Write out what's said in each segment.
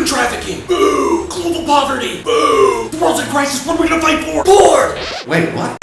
Human trafficking. Boo. Global poverty. Boo. The world's in crisis. What are we gonna fight for? Porn. Wait, what?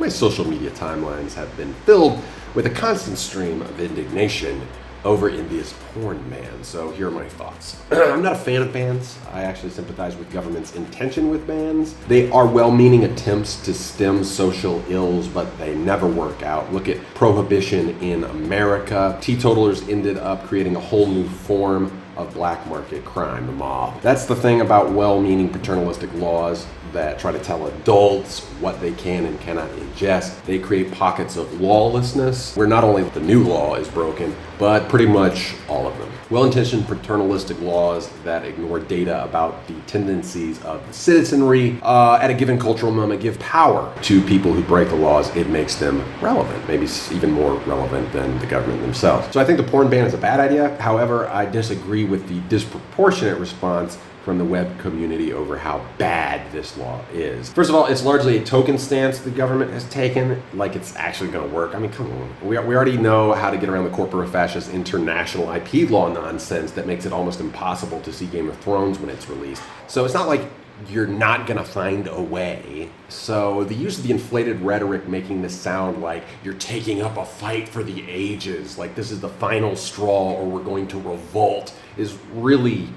My social media timelines have been filled with a constant stream of indignation over India's porn ban. So here are my thoughts. I'm not a fan of bans. I actually sympathize with government's intention with bans. They are well-meaning attempts to stem social ills, but they never work out. Look at prohibition in America. Teetotalers ended up creating a whole new form of black market crime, the mob. That's the thing about well-meaning paternalistic laws that try to tell adults what they can and cannot ingest. They create pockets of lawlessness where not only the new law is broken, but pretty much all of them. Well-intentioned paternalistic laws that ignore data about the tendencies of the citizenry at a given cultural moment give power to people who break the laws. It makes them relevant, maybe even more relevant than the government themselves. So I think the porn ban is a bad idea. However, I disagree with the disproportionate response from the web community over how bad this law is. First of all, it's largely a token stance the government has taken, like it's actually gonna work. I mean, come on. We already know how to get around the corporate fascist international IP law nonsense that makes it almost impossible to see Game of Thrones when it's released. So it's not like you're not gonna find a way. So the use of the inflated rhetoric making this sound like you're taking up a fight for the ages, like this is the final straw or we're going to revolt, is really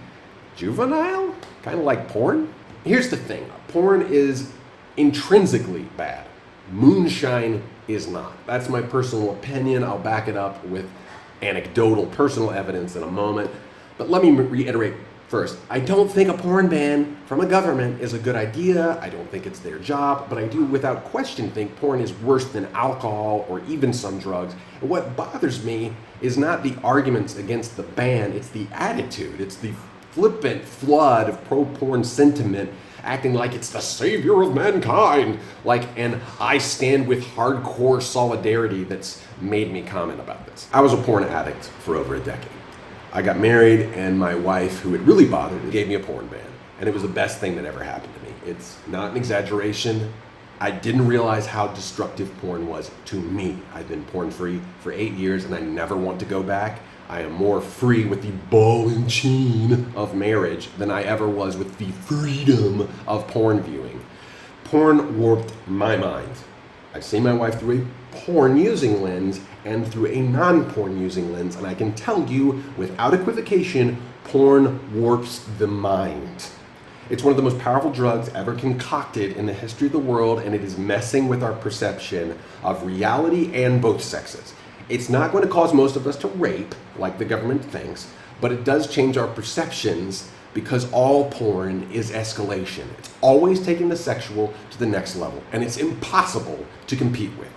juvenile, kind of like porn. Here's the thing, porn is intrinsically bad. Moonshine is not. That's my personal opinion. I'll back it up with anecdotal personal evidence in a moment. But let me reiterate first, I don't think a porn ban from a government is a good idea. I don't think it's their job, but I do without question think porn is worse than alcohol or even some drugs. And what bothers me is not the arguments against the ban, it's the attitude. It's the flippant flood of pro-porn sentiment acting like it's the savior of mankind, like an I stand with hardcore solidarity that's made me comment about this. I was a porn addict for over a decade. I got married and my wife, who it really bothered, gave me a porn ban. And it was the best thing that ever happened to me. It's not an exaggeration. I didn't realize how destructive porn was to me. I've been porn free for 8 years and I never want to go back. I am more free with the ball and chain of marriage than I ever was with the freedom of porn viewing. Porn warped my mind. I've seen my wife through a porn-using lens and through a non-porn-using lens, and I can tell you, without equivocation, porn warps the mind. It's one of the most powerful drugs ever concocted in the history of the world, and it is messing with our perception of reality and both sexes. It's not going to cause most of us to rape, like the government thinks, but it does change our perceptions because all porn is escalation. It's always taking the sexual to the next level, and it's impossible to compete with.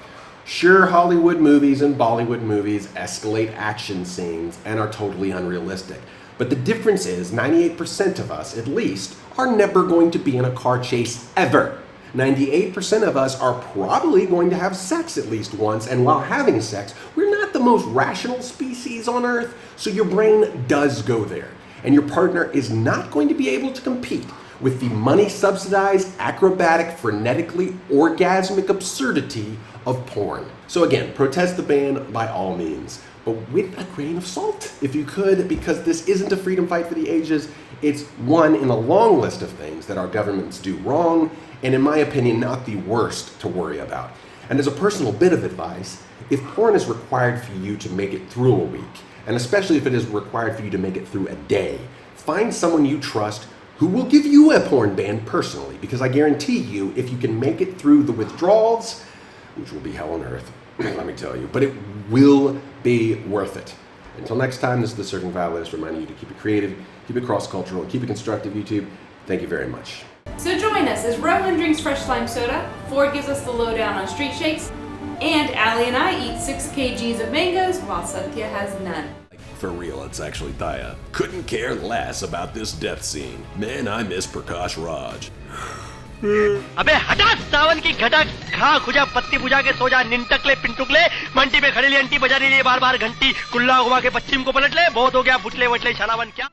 Sure, Hollywood movies and Bollywood movies escalate action scenes and are totally unrealistic. But the difference is 98% of us, at least, are never going to be in a car chase ever. 98% of us are probably going to have sex at least once, and while having sex, we're not the most rational species on Earth, so your brain does go there. And your partner is not going to be able to compete with the money-subsidized, acrobatic, frenetically orgasmic absurdity of porn. So again, protest the ban by all means, but with a grain of salt, if you could, because this isn't a freedom fight for the ages. It's one in a long list of things that our governments do wrong, and in my opinion, not the worst to worry about. And as a personal bit of advice, if porn is required for you to make it through a week, and especially if it is required for you to make it through a day, find someone you trust who will give you a porn ban personally, because I guarantee you, if you can make it through the withdrawals, which will be hell on earth, let me tell you, but it will be worth it. Until next time, this is the Surfing Violinist reminding you to keep it creative, keep it cross-cultural, and keep it constructive, YouTube. Thank you very much. So join us as Rohan drinks fresh lime soda, Ford gives us the lowdown on street shakes, and Allie and I eat 6 kgs of mangoes while Satya has none. For real, it's actually Thaya. Couldn't care less about this death scene. Man, I miss Prakash Raj. अबे हटा सावन की घटा खा खुजा पत्ती बुझा के सो जा निंटकले पिंटुकले मंटी पे खड़ी ली अंटी बजा रही है बार बार घंटी कुल्ला घुमा के पश्चिम को पलट ले बहुत हो गया फुटले वटले छानावन क्या